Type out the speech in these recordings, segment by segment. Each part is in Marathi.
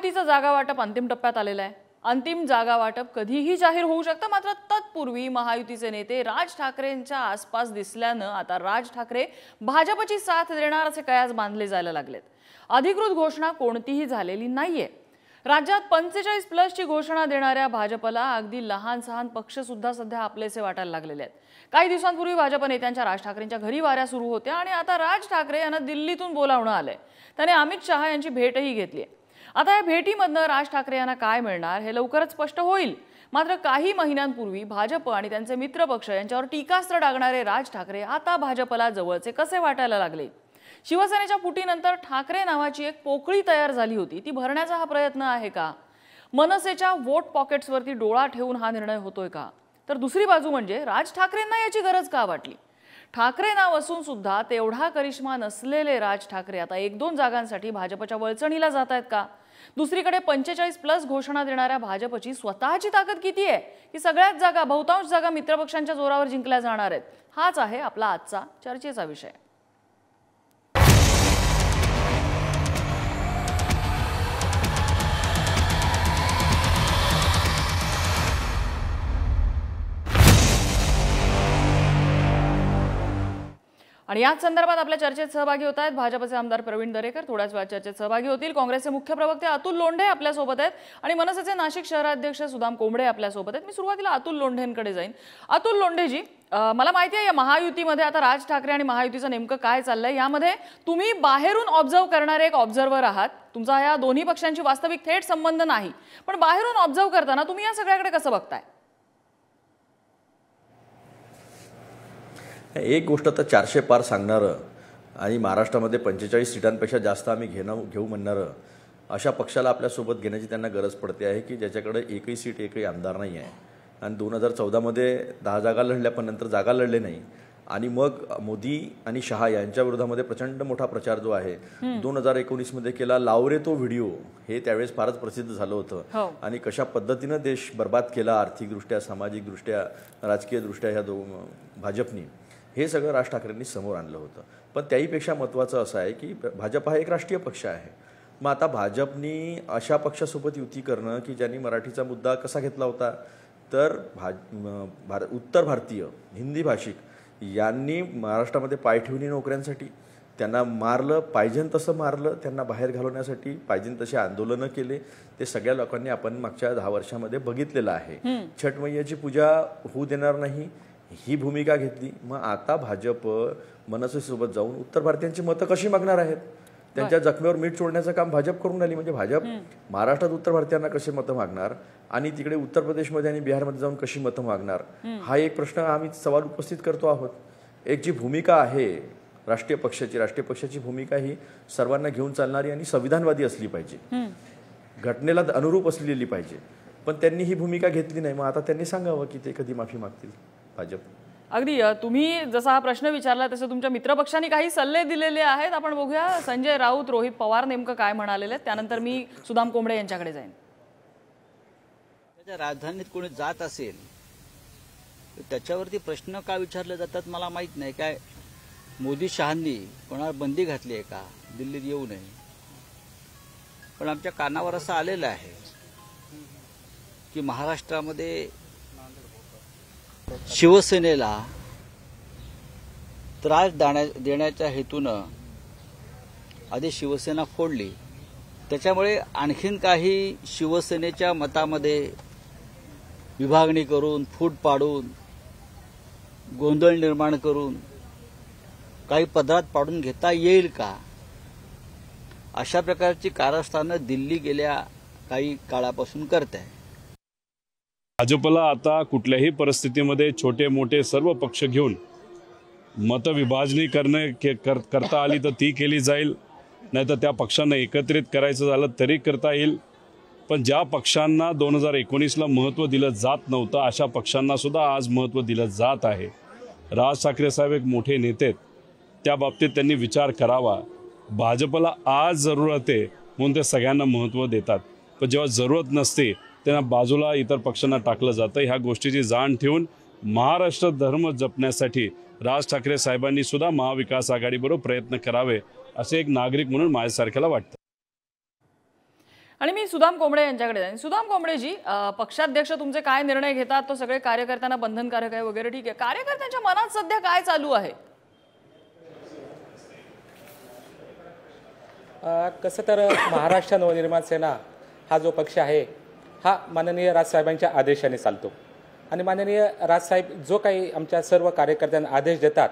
महायुतीचं जागा वाटप अंतिम टप्प्यात आलेलं आहे। अंतिम जागा वाटप कधीही जाहीर होऊ शकतं, मात्र तत्पूर्वी महायुतीचे नेते राज ठाकरेंच्या आसपास दिसल्यानं आता राज ठाकरे भाजपची साथ देणार असे कयास बांधले जायला लागलेत। अधिकृत घोषणा कोणतीही झालेली नाहीये। राज्यात 45+ ची घोषणा देणाऱ्या भाजपला अगदी लहान सहान पक्ष सुद्धा सध्या आपलेसे वाटायला लागलेले आहेत। काही दिवसांपूर्वी भाजप नेत्यांच्या राज ठाकरेंच्या घरी वाऱ्या सुरू होत्या आणि आता राज ठाकरे यांना दिल्लीतून बोलावणं आलंय। त्याने अमित शहा यांची भेटही घेतली आहे। आता या भेटीमधनं राज ठाकरे यांना काय मिळणार हे लवकरच स्पष्ट होईल। मात्र काही महिन्यांपूर्वी भाजप आणि त्यांचे मित्रपक्ष यांच्यावर टीकास्त्र डागणारे राज ठाकरे आता भाजपला जवळचे कसे वाटायला लागले। शिवसेनेच्या फुटीनंतर ठाकरे नावाची एक पोकळी तयार झाली होती, ती भरण्याचा हा प्रयत्न आहे का? मनसेच्या वोट पॉकेट्सवरती डोळा ठेवून हा निर्णय होतोय का? तर दुसरी बाजू म्हणजे राज ठाकरेंना याची गरज का वाटली? ठाकरे नाव असून सुद्धा तेवढा करिश्मा नसलेले राज ठाकरे आता 1-2 जागांसाठी भाजपच्या वळचणीला जात आहेत का? दुसरीकडे 45+ घोषणा देणाऱ्या भाजपची स्वतःची ताकद किती आहे की सगळ्याच जागा, बहुतांश जागा मित्रपक्षांच्या जोरावर जिंकल्या जाणार आहेत? हाच आहे आपला आजचा चर्चेचा विषय। आणि याच संदर्भात आपल्या चर्चेत सहभागी होत आहेत भाजपचे आमदार प्रवीण दरेकर, थोड्याच वेळात चर्चेत सहभागी होतील। काँग्रेसचे मुख्य प्रवक्ते अतुल लोंढे आपल्या सोबत आहेत आणि मनसेचे नाशिक शहराध्यक्ष सुदाम कोंबडे आपल्या सोबत आहेत। मी सुरुवातीला अतुल लोंढेंकडे जाईन। अतुल लोंढेजी, मला माहिती आहे या महायुतीमध्ये आता राज ठाकरे आणि महायुतीचं नेमकं काय चाललंय, यामध्ये तुम्ही बाहेरून ऑब्झर्व्ह करणारे एक ऑब्झर्व्हर आहात। तुमचा या दोन्ही पक्षांची वास्तविक थेट संबंध नाही, पण बाहेरून ऑब्झर्व्ह करताना तुम्ही या सगळ्याकडे कसं बघताय? एक गोष्ट तर 400 पार सांगणारं आणि महाराष्ट्रामध्ये 45 सीटांपेक्षा जास्त आम्ही घेऊ म्हणणारं अशा पक्षाला आपल्यासोबत घेण्याची त्यांना गरज पडते आहे की ज्याच्याकडे एकही सीट, एकही आमदार नाही आहे। आणि 2014मध्ये 10 जागा लढल्या, पण नंतर जागा लढले नाही आणि मग मोदी आणि शहा यांच्या विरोधामध्ये प्रचंड मोठा प्रचार जो आहे 2019मध्ये केला, लावरे तो व्हिडिओ, हे त्यावेळेस फारच प्रसिद्ध झालं होतं। आणि कशा पद्धतीनं देश बर्बाद केला आर्थिकदृष्ट्या, सामाजिकदृष्ट्या, राजकीयदृष्ट्या ह्या भाजपनी, हे सगळं राज ठाकरेंनी समोर आणलं होतं। पण त्याहीपेक्षा महत्त्वाचं असं आहे की भाजप हा एक राष्ट्रीय पक्ष आहे। मग आता भाजपनी अशा पक्षासोबत युती करणं की ज्यांनी मराठीचा मुद्दा कसा घेतला होता, तर उत्तर भारतीय हिंदी भाषिक यांनी महाराष्ट्रामध्ये पायठेवणी नोकऱ्यांसाठी त्यांना मारलं, पाहिजे तसं मारलं, त्यांना बाहेर घालवण्यासाठी पाहिजे तसे आंदोलनं केले। ते सगळ्या लोकांनी आपण मागच्या 10 वर्षामध्ये बघितलेलं आहे। छठ मैयाची पूजा होऊ देणार नाही ही भूमिका घेतली। मग आता भाजप मनसेसोबत जाऊन उत्तर भारतीयांची मतं कशी मागणार आहेत, त्यांच्या जखमेवर मीठ सोडण्याचं काम भाजप करून राहिली। म्हणजे भाजप महाराष्ट्रात उत्तर भारतीयांना कशी मतं मागणार आणि तिकडे उत्तर प्रदेशमध्ये आणि बिहारमध्ये जाऊन कशी मतं मागणार, हा एक प्रश्न आम्ही सवाल उपस्थित करतो आहोत। एक जी भूमिका आहे राष्ट्रीय पक्षाची भूमिका ही सर्वांना घेऊन चालणारी आणि संविधानवादी असली पाहिजे, घटनेला अनुरूप असलेली पाहिजे। पण त्यांनी ही भूमिका घेतली नाही। मग आता त्यांनी सांगावं की ते कधी माफी मागतील भाजप। अगदी तुम्ही जसा हा प्रश्न विचारला तसे तुमच्या मित्रपक्षांनी काही सल्ले दिलेले आहेत। आपण बघूया संजय राऊत, रोहित पवार नेमकं काय म्हणालेले आहेत, त्यानंतर मी सुदाम कोंबडे यांच्याकडे जाईन। राजधानीत कोणी जात असेल तर त्याच्यावरती प्रश्न का विचारले जातात मला माहित नाही। काय मोदी शहांनी कोणावर बंदी घातली आहे का दिल्लीत येऊ नये? पण आमच्या कानावर असं आलेलं आहे की महाराष्ट्रामध्ये शिवसेनेला त्रास देण्याच्या हेतूनं आधी शिवसेना फोडली, त्याच्यामुळे आणखीन काही शिवसेनेच्या मतामध्ये विभागणी करून, फूट पाडून, गोंधळ निर्माण करून काही पदरात पाडून घेता येईल का, अशा प्रकारची कारस्थानं दिल्ली गेल्या काही काळापासून करत आहे। भाजपला आता कुठल्याही परिस्थितीमध्ये छोटे मोठे सर्व पक्ष घेऊन मतविभाजनी करता आली तर ती केली जाईल, नाहीतर त्या पक्षांना एकत्रित करायचं झालं तरी करता येईल। पण ज्या पक्षांना 2019ला महत्त्व दिलं जात नव्हतं अशा पक्षांना सुद्धा आज महत्त्व दिलं जात आहे। राज ठाकरे साहेब एक मोठे नेते आहेत, त्या बाबतीत त्यांनी विचार करावा। भाजपला आज जरूरत आहे म्हणून ते सगळ्यांना महत्त्व देतात, पण जेव्हा जरूरत नसते त्यांना बाजूला इतर पक्षांना टाकलं जातं। ह्या गोष्टीची जाण ठेवून महाराष्ट्र धर्म जपण्यासाठी राज ठाकरे साहेबांनी सुद्धा महाविकास आघाडीबरोबर प्रयत्न करावे असे एक नागरिक म्हणून माझ्यासारख्याला वाटतं। आणि मी सुदाम कोंबडे यांच्याकडे जाईन. सुदाम कोंबडेजी, पक्षाध्यक्ष तुमचे काय निर्णय घेतात तो सगळे कार्यकर्त्यांना बंधनकारक आहे वगैरे, ठीक आहे. कार्यकर्त्यांच्या मनात सध्या काय चालू आहे? कसं तर महाराष्ट्र नवनिर्माण सेना हा जो पक्ष आहे हा माननीय राजसाहेबांच्या आदेशाने चालतो आणि माननीय राजसाहेब जो काही आमच्या सर्व कार्यकर्त्यांना आदेश देतात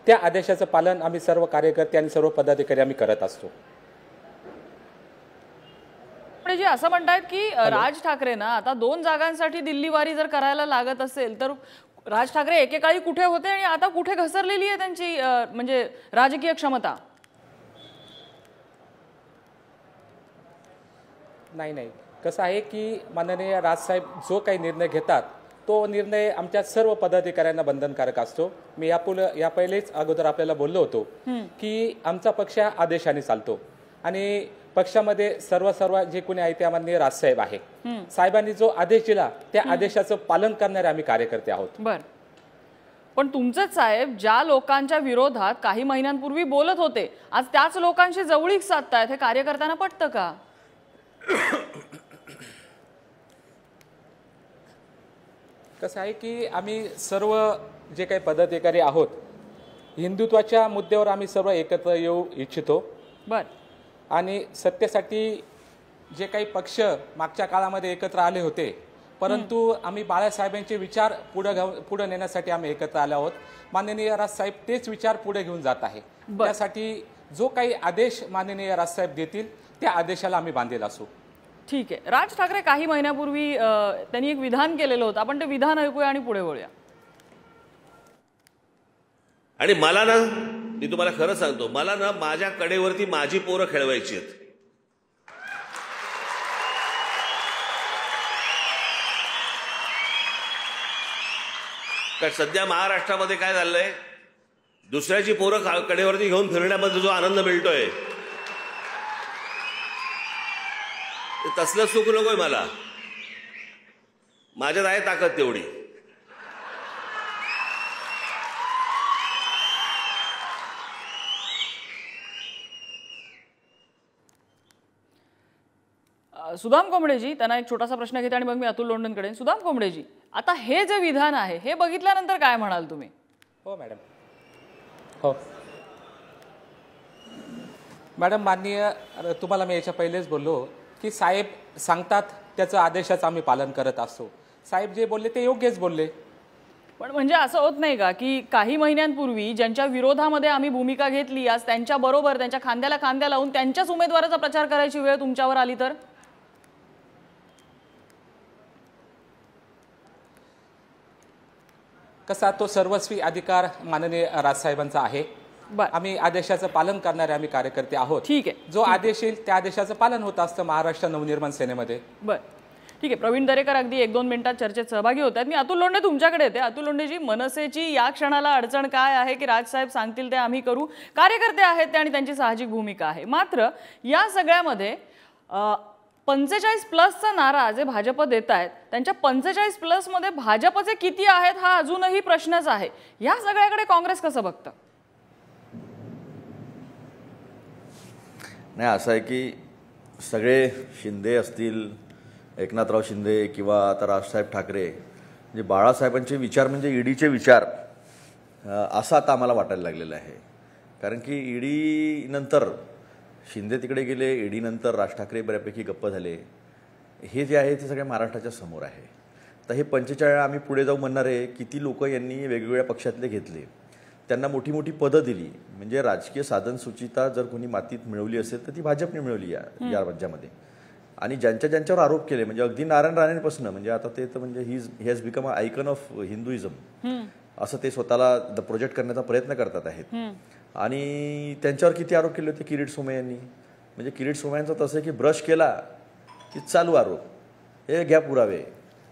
त्या आदेशाचं पालन आम्ही सर्व कार्यकर्ते आणि सर्व पदाधिकारी आम्ही करत असतो. जी असं म्हणतायत की राज ठाकरेंना आता 2 जागांसाठी दिल्लीवारी जर करायला लागत असेल तर राज ठाकरे एकेकाळी कुठे होते आणि आता कुठे घसरलेली आहे त्यांची म्हणजे राजकीय क्षमता? नाही, कसं आहे की माननीय राजसाहेब जो काही निर्णय घेतात तो निर्णय आमच्या सर्व पदाधिकाऱ्यांना बंधनकारक असतो. मी या पहिलेच अगोदर आपल्याला बोललो होतो की आमचा पक्ष आदेशाने चालतो आणि पक्षामध्ये सर्व जे कोणी आहे ते माननीय राजसाहेब आहे. साहेबांनी जो आदेश दिला त्या आदेशाचं पालन करणारे आम्ही कार्यकर्ते आहोत. बर, पण तुमचेच साहेब ज्या लोकांच्या विरोधात काही महिन्यांपूर्वी बोलत होते आज त्याच लोकांशी जवळीक साधतायत, हे कार्यकर्त्यांना पटतं का? कसं आहे की आम्ही सर्व जे काही पदाधिकारी आहोत हिंदुत्वाच्या मुद्द्यावर आम्ही सर्व एकत्र येऊ इच्छितो. बर, आणि सत्तेसाठी जे काही पक्ष मागच्या काळामध्ये एकत्र आले होते परंतु आम्ही बाळासाहेबांचे विचार पुढे नेण्यासाठी आम्ही एकत्र आलो आहोत. माननीय राजसाहेब तेच विचार पुढे घेऊन जात आहे. त्यासाठी जो काही आदेश माननीय राजसाहेब देतील त्या आदेशाला आम्ही बांधील असू. ठीक आहे. राज ठाकरे काही महिन्यापूर्वी त्यांनी एक विधान केलेलं होतं, आपण ते विधान ऐकूया आणि पुढे वळूया. आणि मला ना, मी तुम्हाला खरं सांगतो, मला ना माझ्या कडेवरती माझी पोरं खेळवायची आहेत. कारण सध्या महाराष्ट्रामध्ये काय झालंय, दुसऱ्याची पोरं कडेवरती घेऊन फिरण्यामध्ये जो आनंद मिळतोय तसलं सुख नकोय मला. माझ्यात आहे ताकद तेवढी. सुदाम कोंबडेजी, त्यांना एक छोटासा प्रश्न घेते आणि मग मी अतुल लोंढनकडे. सुदाम कोंबडेजी, आता हे जे विधान आहे हे बघितल्यानंतर काय म्हणाल तुम्ही? हो मॅडम. हो मॅडम, माननीय तुम्हाला मी याच्या पहिलेच बोललो की साहेब सांगतात त्याचं आदेशाचं आम्ही पालन करत असतो. साहेब जे बोलले ते योग्यच बोलले. पण म्हणजे असं होत नाही का की काही महिन्यांपूर्वी ज्यांच्या विरोधामध्ये आम्ही भूमिका घेतली आज त्यांच्या बरोबर त्यांच्या खांद्याला खांद्या लावून त्यांच्याच उमेदवाराचा प्रचार करायची वेळ तुमच्यावर आली तर? कसा तो सर्वस्वी अधिकार माननीय राजसाहेबांचा आहे. आम्ही आदेशाचं पालन करणारे आम्ही कार्यकर्ते आहोत. ठीक आहे. जो आदेश येईल त्या आदेशाचं पालन होत असतं महाराष्ट्र नवनिर्माण सेनेमध्ये. बर, ठीक आहे. प्रवीण दरेकर अगदी 1-2 मिनिटात चर्चेत सहभागी होत आहेत. मी अतुल लोंढे तुमच्याकडे येते. अतुल लोंढेजी, मनसेची या क्षणाला अडचण काय आहे की राजसाहेब सांगतील ते आम्ही करू, कार्यकर्ते आहेत ते आणि त्यांची साहजिक भूमिका आहे. मात्र या सगळ्यामध्ये 45+चा नारा जे भाजप देत आहेत त्यांच्या 45+ मध्ये भाजपचे किती आहेत हा अजूनही प्रश्नच आहे. या सगळ्याकडे काँग्रेस कसं बघतं? नाही, असं आहे की सगळे शिंदे असतील, एकनाथराव शिंदे किंवा आता राजसाहेब ठाकरे, म्हणजे बाळासाहेबांचे विचार म्हणजे ईडीचे विचार असं आता आम्हाला वाटायला लागलेलं आहे. कारण की ईडी नंतर शिंदे तिकडे गेले, ईडी नंतर राज ठाकरे बऱ्यापैकी गप्प झाले. हे जे आहे ते सगळ्या महाराष्ट्राच्या समोर आहे. तर हे 45 आम्ही पुढे जाऊ म्हणणारे किती लोक यांनी वेगवेगळ्या पक्षातले घेतले, त्यांना मोठी मोठी पदं दिली. म्हणजे राजकीय साधन सुचिता जर कोणी मातीत मिळवली असेल तर ती भाजपने मिळवली या राज्यामध्ये. आणि ज्यांच्यावर आरोप केले म्हणजे अगदी नारायण राणेंपासून, म्हणजे आता ते तर म्हणजे he has become a icon of Hinduism असं ते स्वतःला प्रोजेक्ट करण्याचा प्रयत्न करतात आहेत. आणि त्यांच्यावर किती आरोप केले होते किरीट सोमय्या यांनी. म्हणजे किरीट सोमय्यांचं तसं आहे की ब्रश केला की चालू आरोप, हे घ्या पुरावे,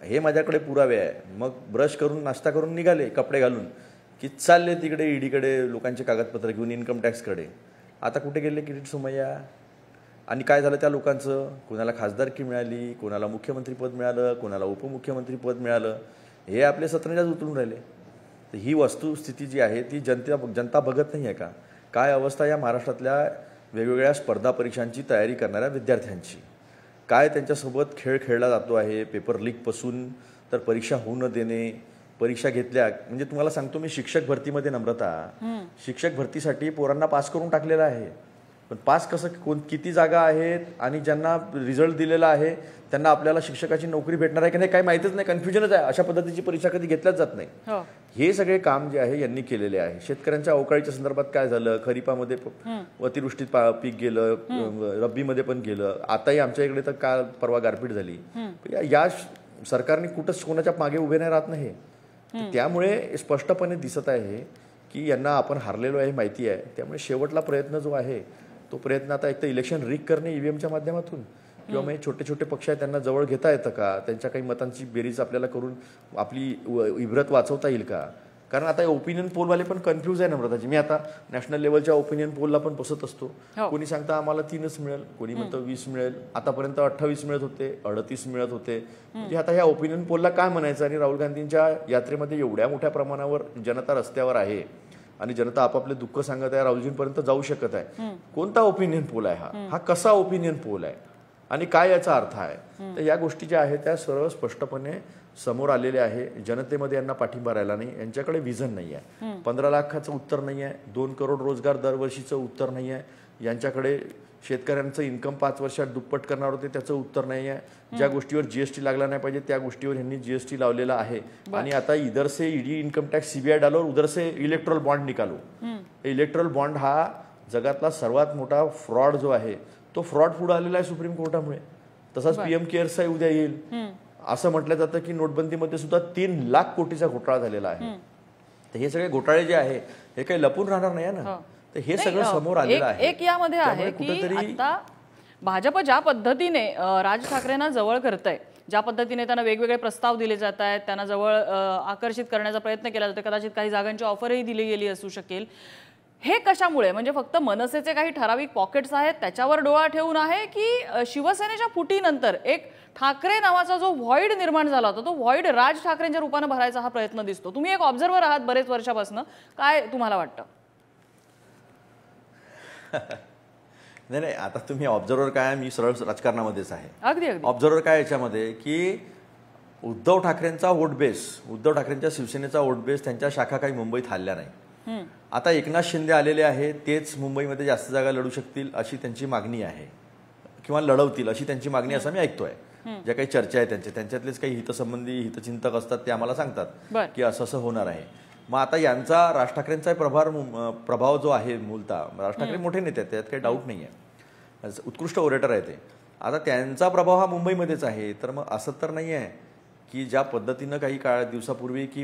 हे माझ्याकडे पुरावे आहे. मग ब्रश करून नाश्ता करून निघाले कपडे घालून की चालले तिकडे ईडीकडे लोकांचे कागदपत्र घेऊन इन्कम टॅक्सकडे. आता कुठे गेले किरीट सोमय्या? आणि काय झालं त्या लोकांचं? कोणाला खासदारकी मिळाली, कोणाला मुख्यमंत्रीपद मिळालं, कोणाला उपमुख्यमंत्रीपद मिळालं, हे आपले सतरंजाच उचलून राहिले. तर ही वस्तुस्थिती जी आहे ती जनता बघत नाही आहे का? काय अवस्था या महाराष्ट्रातल्या वेगवेगळ्या स्पर्धा परीक्षांची तयारी करणाऱ्या विद्यार्थ्यांची, काय त्यांच्यासोबत खेळ खेळला जातो आहे, पेपर लीकपासून तर परीक्षा होऊ न देणे, परीक्षा घेतल्या म्हणजे तुम्हाला सांगतो मी शिक्षक भरतीमध्ये नम्रता, शिक्षक भरतीसाठी पोरांना पास करून टाकलेला आहे, पण पास कसं किती जागा आहेत आणि ज्यांना रिझल्ट दिलेला आहे त्यांना आपल्याला शिक्षकाची नोकरी भेटणार आहे की नाही काही माहितीच नाही, कन्फ्युजनच आहे. अशा पद्धतीची परीक्षा कधी घेतल्याच जात नाही. हे सगळे काम जे आहे यांनी केलेले आहे. शेतकऱ्यांच्या अवकाळीच्या संदर्भात काय झालं, खरीपामध्ये अतिवृष्टीत पीक गेलं, रब्बीमध्ये पण गेलं, आताही आमच्या इकडे तर काल परवा गारपीट झाली. या सरकारने कुठंच कोणाच्या मागे उभे नाही राहत नाही. त्यामुळे स्पष्टपणे दिसत आहे की यांना आपण हारलेलो आहे माहिती आहे. त्यामुळे शेवटला प्रयत्न जो आहे तो प्रयत्न आता एक तर इलेक्शन रीक करणे ईव्हीएमच्या माध्यमातून किंवा मग छोटे छोटे पक्ष आहेत त्यांना जवळ घेता येतं का, त्यांच्या काही मतांची बेरीज आपल्याला करून आपली इब्रत वाचवता येईल का. कारण आता ओपिनियन पोलवाले पण कन्फ्यूज आहे नम्रताजी. मी आता नॅशनल लेवलच्या ओपिनियन पोलला पण बसत असतो. कोणी सांगता आम्हाला 3च मिळेल, कोणी म्हणतं 20 मिळेल, आतापर्यंत 28 मिळत होते, 38 मिळत होते. म्हणजे आता ह्या ओपिनियन पोलला काय म्हणायचं. आणि राहुल गांधींच्या यात्रेमध्ये एवढ्या मोठ्या प्रमाणावर जनता रस्त्यावर आहे आणि जनता आपापले दुःख सांगत आहे, राहुलजींपर्यंत जाऊ शकत आहे. कोणता ओपिनियन पोल आहे हा कसा ओपिनियन पोल आहे आणि काय याचा अर्थ आहे. तर या गोष्टी ज्या आहेत त्या सर्व स्पष्टपणे समोर आलेल्या आहे. जनतेमध्ये यांना पाठिंबा राहिला नाही, यांच्याकडे विजन नाही आहे. 15 लाखाचं उत्तर नाही आहे, 2 करोड रोजगार दरवर्षीचं उत्तर नाही आहे, यांच्याकडे शेतकऱ्यांचं इन्कम 5 वर्षात दुप्पट करणार होते त्याचं उत्तर नाही आहे. ज्या गोष्टीवर जीएसटी लागला नाही पाहिजे त्या गोष्टीवर यांनी जीएसटी लावलेला आहे. आणि आता इधर से ईडी इन्कम टॅक्स सीबीआय डालो, उधर से इलेक्ट्रल बॉन्ड निकालो. इलेक्ट्रल बॉन्ड हा जगातला सर्वात मोठा फ्रॉड जो आहे तो फ्रॉड पुढे आलेला आहे सुप्रीम कोर्टामुळे. तसाच पीएम केअर्सचा उद्या येईल. असं म्हटलं जातं की नोटबंदीमध्ये सुद्धा 3 लाख कोटीचा घोटाळा झालेला आहे. तर हे सगळे घोटाळे जे आहे हे काही लपून राहणार नाही ना. तर हे सगळं समोर आलेलं आहे. एक यामध्ये आहे की आता भाजप ज्या पद्धतीने राज ठाकरेंना जवळ करतंय, ज्या पद्धतीने त्यांना वेगवेगळे प्रस्ताव दिले जात आहेत, त्यांना जवळ आकर्षित करण्याचा प्रयत्न केला जातो, कदाचित काही जागांची ऑफरही दिली गेली असू शकेल. हे कशामुळे, म्हणजे फक्त मनसेचे काही ठराविक पॉकेट्स आहेत त्याच्यावर डोळा ठेवून आहे की शिवसेनेच्या फुटीनंतर एक ठाकरे नावाचा जो व्हॉइड निर्माण झाला होता तो व्हॉइड राज ठाकरेंच्या रूपाने भरायचा हा प्रयत्न दिसतो. तुम्ही एक ऑब्झर्व्हर आहात बरेच वर्षापासून, काय तुम्हाला वाटतं? नाही आता तुम्ही ऑब्झर्व्हर काय, मी सरळ राजकारणामध्येच आहे. अगदी अगदी ऑब्झर्व्हर काय याच्यामध्ये की उद्धव ठाकरेंचा वोट बेस, उद्धव ठाकरेंच्या शिवसेनेचा वोट बेस, त्यांच्या शाखा काही मुंबईत हल्ल्या नाही. आता एकनाथ शिंदे आलेले आहे, तेच मुंबईमध्ये जास्त जागा लढू शकतील अशी त्यांची मागणी आहे किंवा लढवतील अशी त्यांची मागणी असं मी ऐकतोय. ज्या काही चर्चा आहे त्यांच्यातलेच काही हितसंबंधी हितचिंतक असतात ते आम्हाला सांगतात की असं असं होणार आहे. मग आता यांचा राज ठाकरेंचा प्रभाव जो आहे, मूलतः राज ठाकरे मोठे नेते आहेत त्यात काही डाऊट नाही आहे, उत्कृष्ट ओरेटर आहे ते. आता त्यांचा प्रभाव हा मुंबईमध्येच आहे. तर मग असं तर नाही आहे की ज्या पद्धतीनं काही दिवसापूर्वी की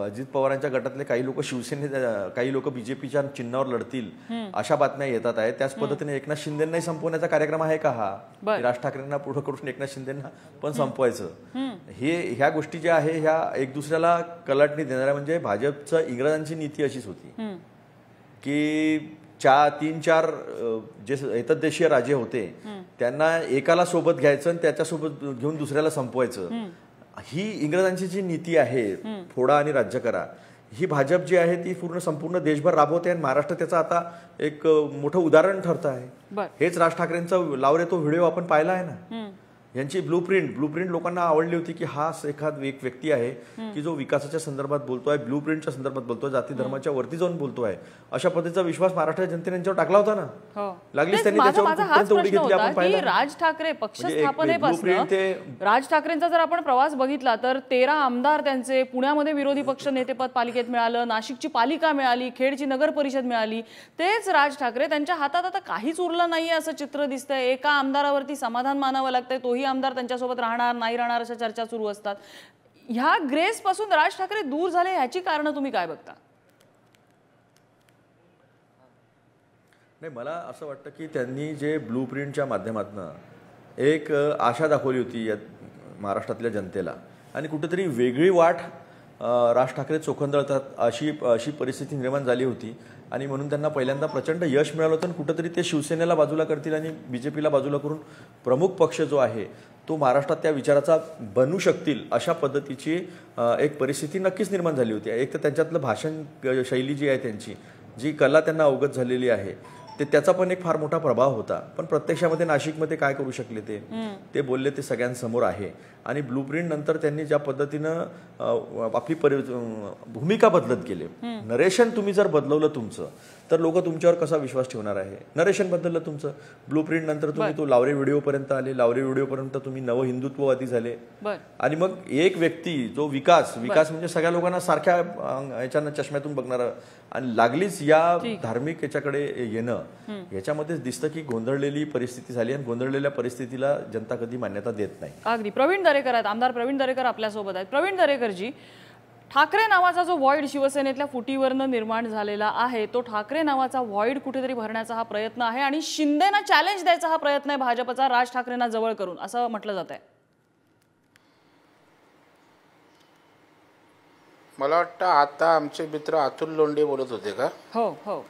अजित पवारांच्या गटातले काही लोक काही लोक बीजेपीच्या चिन्हावर लढतील अशा बातम्या येतात आहेत. त्याच पद्धतीने एकनाथ शिंदेंनाही संपवण्याचा कार्यक्रम आहे का हा, राज ठाकरेंना पुढे करून एकनाथ शिंदेंना पण संपवायचं. ह्या गोष्टी ज्या आहे ह्या एक दुसऱ्याला कलाटणी देणाऱ्या. म्हणजे भाजपचं इंग्रजांची नीती अशीच होती की 3-4 जे एतद्देशीय राजे होते त्यांना एकाला सोबत घ्यायचं आणि त्याच्यासोबत घेऊन दुसऱ्याला संपवायचं. ही इंग्रजांची जी नीती आहे, फोडा आणि राज्य करा, ही भाजप जी आहे ती संपूर्ण देशभर राबवते आणि महाराष्ट्र त्याचं आता एक मोठं उदाहरण ठरतं आहे. हेच राज ठाकरेंचा लावरे तो व्हिडिओ आपण पाहिला आहे ना. यांची ब्लूप्रिंट लोकांना आवडली होती की हा एक व्यक्ती आहे की जो विकासाच्या संदर्भात बोलतोय, ब्लूप्रिंटच्या संदर्भात बोलतोय, जाती धर्माच्या वरती जाऊन बोलतोय. अशा पद्धतीचा विश्वास महाराष्ट्राच्या जनतेने यांच्यावर टाकला होता ना. लागलीच त्यांनी त्याच्यावर उडी घेतली आपण पाहिलं. राज ठाकरे पक्ष स्थापनेपासून राज ठाकरेंचा जर आपण प्रवास बघितला तर 13 आमदार त्यांचे पुण्यामध्ये विरोधी पक्ष नेतेपद पालिकेत मिळालं, नाशिकची पालिका मिळाली, खेडची नगर परिषद मिळाली. तेच राज ठाकरे त्यांच्या हातात आता काहीच उरलं नाहीये असं चित्र दिसतंय. एका आमदारावरती समाधान मानावं लागतंय, तोही आमदार त्यांच्यासोबत राहणार नाही राहणार अशा चर्चा सुरू असतात. ह्या ग्रेस पासून राज ठाकरे दूर झाले ह्याची कारणं तुम्ही काय बघता? नाही, मला असं वाटतं की त्यांनी जे ब्लूप्रिंटच्या माध्यमातून एक आशा दाखवली होती या महाराष्ट्रातल्या जनतेला आणि कुठेतरी वेगळी वाट राज ठाकरे चोखंदळतात अशी परिस्थिती निर्माण झाली होती. आणि म्हणून त्यांना पहिल्यांदा प्रचंड यश मिळालं होतं. कुठंतरी ते शिवसेनेला बाजूला करतील आणि बीजेपीला बाजूला करून प्रमुख पक्ष जो आहे तो महाराष्ट्रात त्या विचाराचा बनू शकतील अशा पद्धतीची एक परिस्थिती नक्कीच निर्माण झाली होती. एक तर त्यांच्यातलं भाषण शैली जी आहे त्यांची, जी कला त्यांना अवगत झालेली आहे, त्याचा पण एक फार मोठा प्रभाव होता. पण प्रत्यक्षामध्ये नाशिकमध्ये काय करू शकले ते बोलले ते सगळ्यांसमोर आहे. आणि ब्लूप्रिंट नंतर त्यांनी ज्या पद्धतीनं आपली भूमिका बदलत गेले. नरेशन तुम्ही जर बदलवलं तुमचं तर लोक तुमच्यावर कसा विश्वास ठेवणार आहे. नरेशन बदललं तुमचं. ब्लूप्रिंट नंतर तुम्ही तो लावरे व्हिडिओपर्यंत आले. लावरे व्हिडिओपर्यंत तुम्ही नव हिंदुत्ववादी झाले. आणि मग एक व्यक्ती जो विकास म्हणजे सगळ्या लोकांना सारख्या याच्यानं चष्म्यातून बघणार आणि लागलीच या धार्मिक याच्याकडे येणं याच्यामध्येच दिसतं की गोंधळलेली परिस्थिती झाली आणि गोंधळलेल्या परिस्थितीला जनता कधी मान्यता देत नाही. अगदी. प्रवीण दरेकर आहेत, आमदार प्रवीण दरेकर आपल्यासोबत आहेत. प्रवीण दरेकरजी, ठाकरे नावाचा जो व्हॉइड शिवसेनेतल्या फुटीवरनं निर्माण झालेला आहे तो ठाकरे नावाचा व्हॉइड कुठेतरी भरण्याचा हा प्रयत्न आहे आणि शिंदेना चॅलेंज द्यायचा हा प्रयत्न आहे भाजपचा राज ठाकरेंना जवळ करून, असं म्हटलं जात आहे. मला वाटतं आता आमचे मित्र अतुल लोंढे बोलत होते का? हो हो.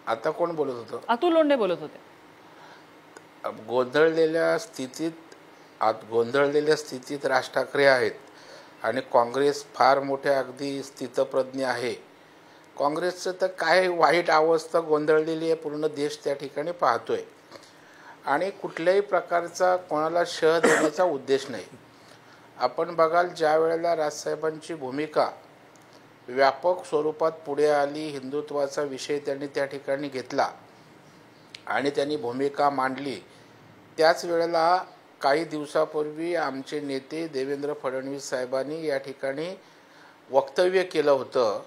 आता कोण बोलत होतं? अतुल लोंढे बोलत होते. गोंधळलेल्या स्थितीत राज ठाकरे आहेत आणि काँग्रेस फार मोठ्या अगदी स्थितप्रज्ञ आहे. काँग्रेसचं तर काय वाईट अवस्था गोंधळलेली आहे, पूर्ण देश त्या ठिकाणी पाहतोय आणि कुठल्याही प्रकारचा कोणाला शह देण्याचा उद्देश नाही. आपण बघाल ज्या वेळेला राजसाहेबांची भूमिका व्यापक स्वरूपात पुढे आली, हिंदुत्वाचा विषय त्यांनी त्या ठिकाणी घेतला आणि त्यांनी भूमिका मांडली, त्याच वेळेला काही दिवसापूर्वी आमचे नेते देवेंद्र फडणवीस साहेबांनी या ठिकाणी वक्तव्य केलं होतं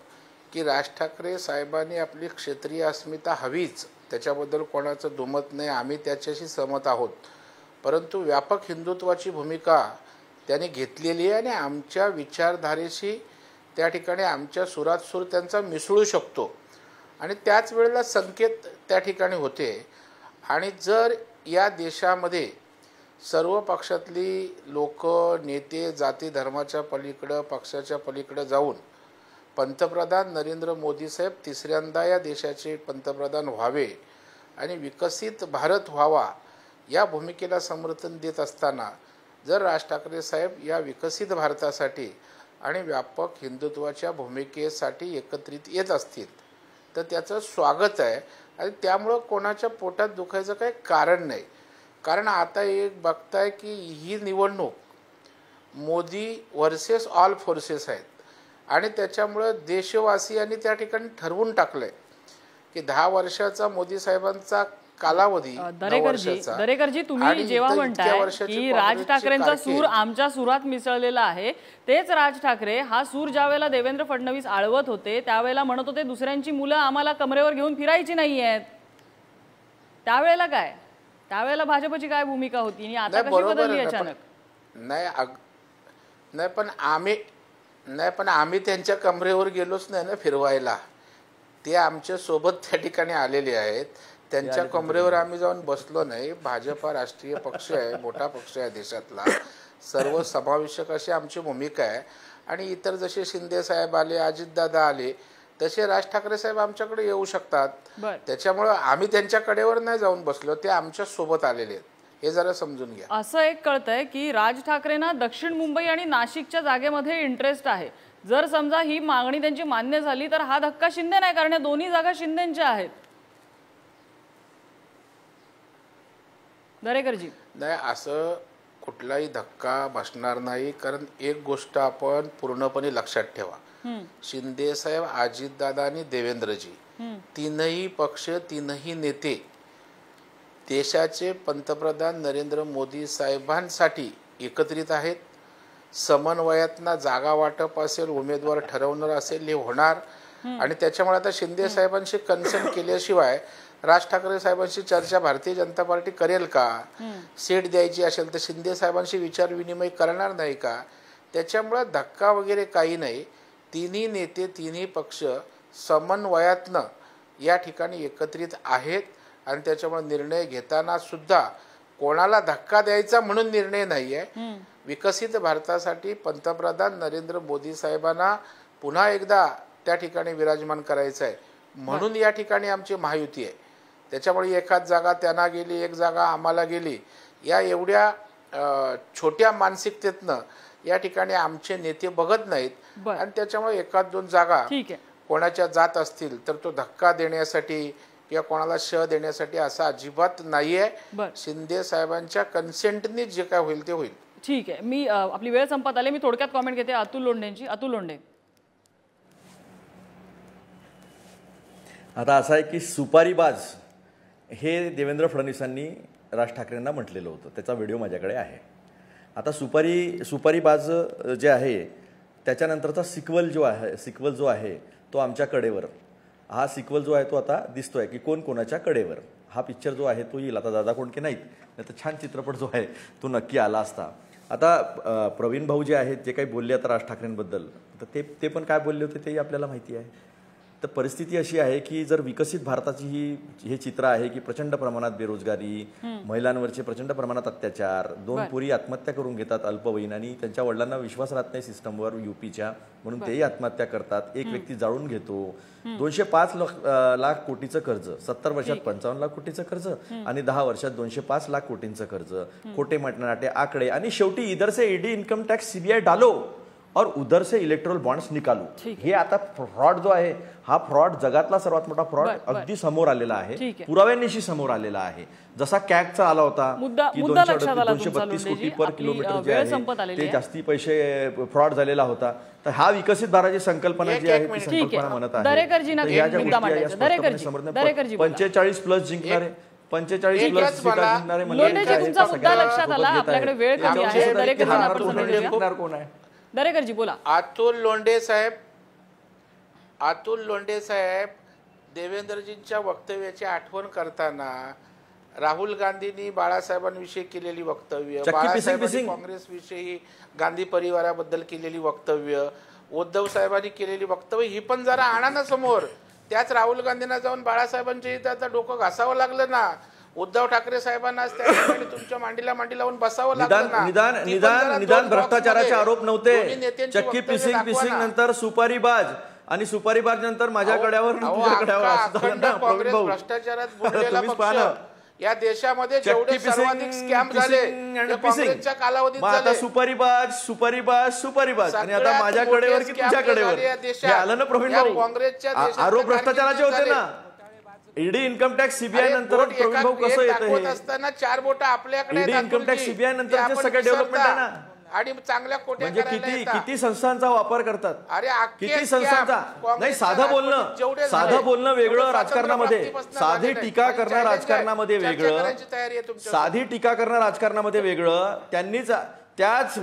की राज ठाकरे साहेबांनी आपली क्षेत्रीय अस्मिता हवीच, त्याच्याबद्दल कोणाचं दुमत नाही, आम्ही त्याच्याशी सहमत आहोत, परंतु व्यापक हिंदुत्वाची भूमिका त्यांनी घेतलेली आहे आणि आमच्या विचारधारेशी त्या ठिकाणी आमच्या सुरात सूर त्यांचा मिसळू शकतो. आणि त्याच वेळेला संकेत त्या ठिकाणी होते. आणि जर या देशामध्ये सर्व पक्षातली लोक, नेते जाती धर्माच्या पलीकडं, पक्षाच्या पलीकडं जाऊन पंतप्रधान नरेंद्र मोदी साहेब तिसऱ्यांदा या देशाचे पंतप्रधान व्हावे आणि विकसित भारत व्हावा या भूमिकेला समर्थन देत असताना जर राज ठाकरे साहेब या विकसित भारतासाठी आणि व्यापक हिंदुत्वाच्या भूमिकेसाठी एकत्रित येत असतील तर त्याचं स्वागत आहे. आणि त्यामुळं कोणाच्या पोटात दुखायचं काही कारण नाही. कारण आता एक बघताय की ही निवडणूक मोदी वर्सेस ऑल फोर्सेस आहेत आणि त्याच्यामुळं देशवासियांनी त्या ठिकाणी ठरवून टाकलंय की 10 वर्षाचा मोदी साहेबांचा कालावधी. दरेकरजी, तुम्ही जेव्हा म्हणताय की राज ठाकरेंचा सूर आमच्या सुरात मिसळलेला आहे, तेच राज ठाकरे हा सूर ज्या वेळेला देवेंद्र फडणवीस आळवत होते त्यावेळेला म्हणत होते दुसऱ्यांची मुलं आम्हाला कमरेवर घेऊन फिरायची नाही आहेत. त्यावेळेला काय, त्यावेळेला भाजपची काय भूमिका होती आणि आता कशी बदलली अचानक? नाही पण आम्ही त्यांच्या कमरेवर गेलोच नाही ना फिरवायला. ते आमच्या सोबत त्या ठिकाणी आलेले आहेत, त्यांच्या कमरेवर आम्ही जाऊन बसलो नाही. भाजपा राष्ट्रीय पक्ष आहे, मोठा पक्ष आहे देशातला, सर्व समावेशक अशी आमची भूमिका आहे. आणि इतर जसे शिंदे साहेब आले, अजितदादा आले, तसे राज ठाकरे साहेब आमच्याकडे येऊ शकतात. त्याच्यामुळे आम्ही त्यांच्या कडेवर नाही जाऊन बसलो, ते आमच्या सोबत आलेले आहेत, हे जरा समजून घ्या. असं एक कळतंय की राज ठाकरेंना दक्षिण मुंबई आणि नाशिकच्या जागेमध्ये इंटरेस्ट आहे. जर समजा ही मागणी त्यांची मान्य झाली तर हा धक्का शिंदे नाही, कारण दोन्ही जागा शिंदेच्या आहेत. दरेकरजी, नाही, असं कुठलाही धक्का बसणार नाही. कारण एक गोष्ट आपण पूर्णपणे लक्षात ठेवा, शिंदे साहेब, अजितदादा आणि देवेंद्रजी तीनही पक्ष, तीनही नेते देशाचे पंतप्रधान नरेंद्र मोदी साहेबांसाठी एकत्रित आहेत. समन्वयातना जागा वाटप असेल, उमेदवार ठरवणार असेल, हे होणार. आणि त्याच्यामुळे आता शिंदे साहेबांशी कन्सल्ट केल्याशिवाय राज ठाकरे साहेबांशी चर्चा भारतीय जनता पार्टी करेल का? सीट द्यायची असेल तर शिंदे साहेबांशी विचार विनिमय करणार नाही का? त्याच्यामुळे धक्का वगैरे काही नाही. तिन्ही नेते, तिन्ही पक्ष समन्वयातनं या ठिकाणी एकत्रित आहेत आणि त्याच्यामुळे निर्णय घेताना सुद्धा कोणाला धक्का द्यायचा म्हणून निर्णय नाही आहे. विकसित भारतासाठी पंतप्रधान नरेंद्र मोदी साहेबांना पुन्हा एकदा त्या ठिकाणी विराजमान करायचं आहे म्हणून या ठिकाणी आमची महायुती आहे. त्याच्यामुळे एखाद जागा त्यांना गेली, एक जागा आम्हाला गेली, या एवढ्या छोट्या मानसिकतेतनं या ठिकाणी आमचे नेते बघत नाहीत. आणि त्याच्यामुळे एखाद दोन जागा कोणाच्या जात असतील तर तो धक्का देण्यासाठी किंवा कोणाला श देण्यासाठी असं अजिबात नाही आहे. बरं. शिंदे साहेबांच्या कन्सेंटनी जे काय होईल ते होईल. ठीक आहे. मी आपली वेळ संपत आली. मी थोडक्यात कॉमेंट घेते अतुल लोंढेंची. अतुल लोंढे, आता असं आहे की सुपारीबाज हे देवेंद्र फडणवीसांनी राज ठाकरेंना म्हटलेलं होतं. त्याचा व्हिडिओ माझ्याकडे आहे. आता सुपारीबाज जे आहे त्याच्यानंतरचा सिक्वल जो आहे तो आमच्या कडेवर. हा सिक्वल जो आहे तो आता दिसतोय की कोण कोणाच्या कडेवर. हा पिक्चर जो आहे तो येईल. आता दादा कोंडके नाहीत, नाही तर छान चित्रपट जो आहे तो नक्की आला असता. आता प्रवीण भाऊ जे आहेत जे काही बोलले आता राज ठाकरेंबद्दल, तर ते पण काय बोलले होते तेही आपल्याला माहिती आहे. तर परिस्थिती अशी आहे की जर विकसित भारताची हे चित्र आहे की प्रचंड प्रमाणात बेरोजगारी, महिलांवरचे प्रचंड प्रमाणात अत्याचार, 2 पोरी आत्महत्या करून घेतात अल्पवयीन आणि त्यांच्या वडिलांना विश्वास राहत नाही सिस्टमवर यूपीच्या, म्हणून तेही आत्महत्या करतात. एक व्यक्ती जाळून घेतो. 205 लाख कोटीचं कर्ज, 70 वर्षात 55 लाख कोटीचं कर्ज आणि 10 वर्षात 205 लाख कोटींचं कर्ज, खोटे मटनाटे आकडे आणि शेवटी इधर से ईडी इन्कम टॅक्स सीबीआय डालो और उधर से इलेक्ट्रोल बॉन्ड्स निकालू. हे आता फ्रॉड जो आहे हा फ्रॉड जगातला सर्वात मोठा फ्रॉड अगदी समोर आलेला आहे, पुराव्यांनिशी समोर आलेला आहे. जसा कॅगचा आला होता की 232 कोटी पर किलोमीटर जे आहे ते जास्ती पैसे फ्रॉड झालेला होता. तर हा विकसित भारताची संकल्पना जी आहे ती संकल्पना म्हणत आहे. 45 प्लस जिंकणारे 45 प्लस जिंकणारे कोण आहे? दरेकरजी बोला. अतुल लोंढे साहेब देवेंद्रजींच्या वक्तव्याची आठवण करताना राहुल गांधींनी बाळासाहेबांविषयी केलेली वक्तव्य, बाळासाहेबांनी काँग्रेसविषयी गांधी परिवाराबद्दल केलेली वक्तव्य, उद्धव साहेबांनी केलेली वक्तव्य ही पण जरा आणा ना समोर. त्याच राहुल गांधींना जाऊन बाळासाहेबांच्या इथं आता डोकं घासावं लागलं ना. उद्धव ठाकरे साहेबांना त्या ठिकाणी तुमच्या मांडीला लावून बसावं लागलं ना. निदान भ्रष्टाचाराचे आरोप नव्हते. चक्की पिसिंग नंतर सुपारीबाज आणि सुपारीबाज नंतर माझ्याकडे भ्रष्टाचारात बुडलेला पक्ष या देशामध्ये जेवढे सर्वाधिक स्कॅम झाले काँग्रेसच्या कालावधीत झाले. सुपारीबाज आणि आता माझ्याकडेवर की तुझ्याकडेवर हे आलं ना प्रवीण भाऊ. काँग्रेसच्या आरोप भ्रष्टाचाराचे होते ना. ईडी इन्कम टॅक्स सीबीआय नंतर प्रवीण भाऊ कसं येतं असताना 4 बोट आपल्याकडे ईडी इन्कम टॅक्स सीबीआय नंतर सगळं डेव्हलपमेंट आहे ना. आणि चांगल्या कोट्या म्हणजे किती संस्थांचा वापर करतात. अरे किती संस्थांचा नाही. साधं बोलणं वेगळं राजकारणामध्ये, साधी टीका करणं राजकारणामध्ये वेगळं, साधी टीका करणं राजकारणामध्ये वेगळं. त्याच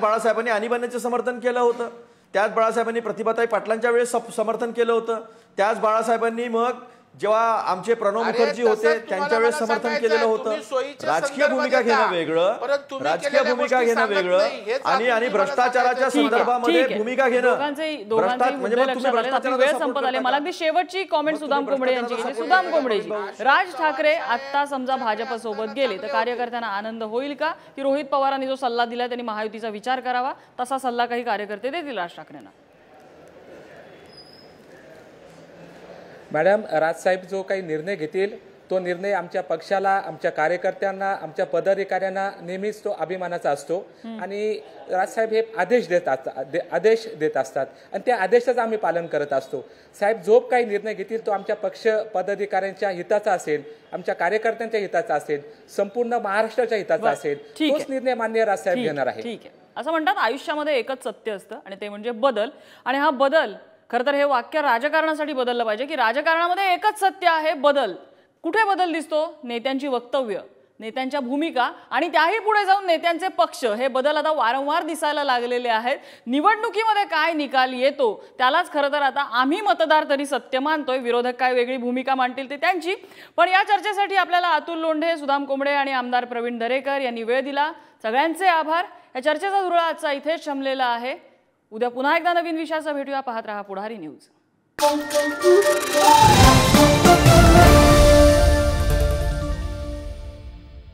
बाळासाहेबांनी आणीबाणीचं समर्थन केलं होतं. त्याच बाळासाहेबांनी प्रतिभाताई पाटलांच्या वेळेस समर्थन केलं होतं. त्याच बाळासाहेबांनी मग जेव्हा आमचे प्रणव मुखर्जी होते त्यांच्या वेळेस समर्थन केलेलं होतं. राजकीय भूमिका घेणं वेगळं आणि भ्रष्टाचाराच्या संदर्भामध्ये भूमिका घेणं. वेळ संपत आले. मला अगदी शेवटची कॉमेंट सुदाम कोंबडे यांची घ्यायची. सुदाम कोंबडेजी, राज ठाकरे आता समजा भाजप सोबत गेले तर कार्यकर्त्यांना आनंद होईल का, की रोहित पवारांनी जो सल्ला दिला त्यांनी महायुतीचा विचार करावा तसा सल्ला काही कार्यकर्ते देतील राज ठाकरेंना? मॅडम, राजसाहेब जो काही निर्णय घेतील तो निर्णय आमच्या पक्षाला, आमच्या कार्यकर्त्यांना, आमच्या पदाधिकाऱ्यांना नेहमीच तो अभिमानाचा असतो. आणि राजसाहेब हे आदेश देत असतात आणि त्या आदेशाचं आम्ही पालन करत असतो. साहेब जो काही निर्णय घेतील तो आमच्या पक्ष पदाधिकाऱ्यांच्या हिताचा असेल, आमच्या कार्यकर्त्यांच्या हिताचा असेल, संपूर्ण महाराष्ट्राच्या हिताचा असेल. तोच निर्णय माननीय राजसाहेब घेणार आहे. ठीक आहे. असं म्हणतात आयुष्यामध्ये एकच सत्य असतं आणि ते म्हणजे बदल. आणि हा बदल खरं तर हे वाक्य राजकारणासाठी बदललं पाहिजे की राजकारणामध्ये एकच सत्य आहे, बदल. कुठे बदल दिसतो? नेत्यांची वक्तव्य, नेत्यांच्या भूमिका आणि त्याही पुढे जाऊन नेत्यांचे पक्ष. हे बदल आता वारंवार दिसायला लागलेले आहेत. निवडणुकीमध्ये काय निकाल येतो त्यालाच खरं तर आता आम्ही मतदार तरी सत्य मानतोय. विरोधक काय वेगळी भूमिका मांडतील ते त्यांची. पण या चर्चेसाठी आपल्याला अतुल लोंढे, सुदाम कोंबडे आणि आमदार प्रवीण दरेकर यांनी वेळ दिला. सगळ्यांचे आभार. या चर्चेचा धुरळा आजचा इथेच शमलेला आहे. उद्या पुन्हा एकदा नवीन विषयासह भेटूया. पाहत रहा पुढारी न्यूज.